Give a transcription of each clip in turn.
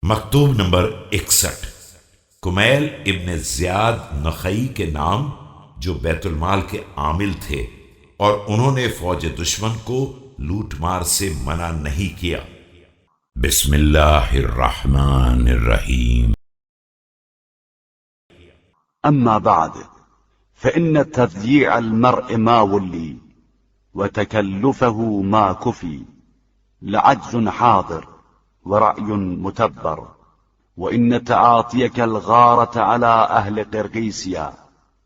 مکتوب نمبر 61 کمیل ابن زیاد نخعی کے نام، جو بیت المال کے عامل تھے، اور انہوں نے فوج دشمن کو لوٹ مار سے منع نہیں کیا۔ بسم اللہ الرحمن الرحیم۔ أما بعد فإن تضييع المرء ما ولي وتكلفه ما كفي لعجز حاضر ورأي متبر، وإن تعاطيك الغارة على أهل قرقيسيا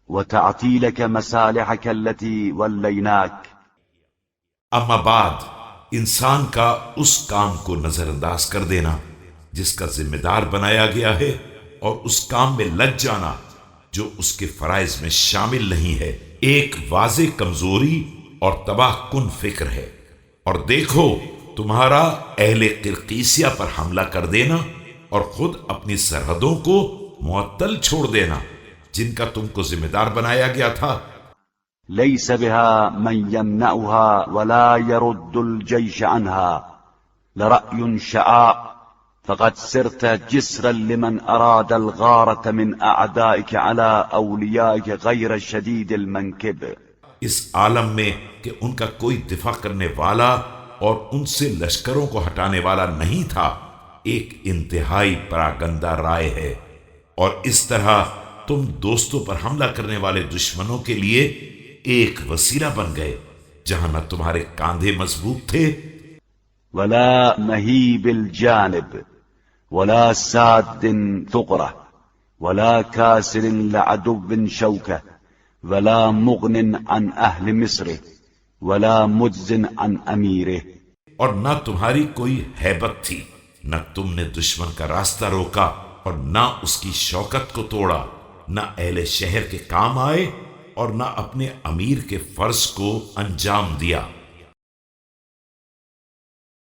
وتعطيلك مصالحك التي وليناك۔ اما بعد انسان کا اس کام کو نظر انداز کر دینا جس کا ذمہ دار بنایا گیا ہے، اور اس کام میں لگ جانا جو اس کے فرائض میں شامل نہیں ہے، ایک واضح کمزوری اور تباہ کن فکر ہے۔ اور دیکھو تمہارا اہل قرقیسیہ پر حملہ کر دینا اور خود اپنی سرحدوں کو معطل چھوڑ دینا جن کا تم کو ذمہ دار بنایا گیا تھا۔ ليس بها من يمنعها ولا يرد الجيش عنها لرأي شعاع، فقد صرت جسرا لمن أراد الغارة من أعدائك على أوليائك غير شديد المنكب۔ اس عالم میں کہ ان کا کوئی دفاع کرنے والا اور ان سے لشکروں کو ہٹانے والا نہیں تھا، ایک انتہائی پراگندہ رائے ہے، اور اس طرح تم دوستوں پر حملہ کرنے والے دشمنوں کے لیے ایک وسیلہ بن گئے جہاں نہ تمہارے کاندھے مضبوط تھے ولا مهيب الجانب ولا ساد ثغرة ولا كاسر لعدو شوكة ولا مغن عن أهل مصر ولا مجز عن أميره۔ اور نہ تمہاری کوئی ہیبت تھی، نہ تم نے دشمن کا راستہ روکا اور نہ اس کی شوکت کو توڑا، نہ اہل شہر کے کام آئے اور نہ اپنے امیر کے فرض کو انجام دیا۔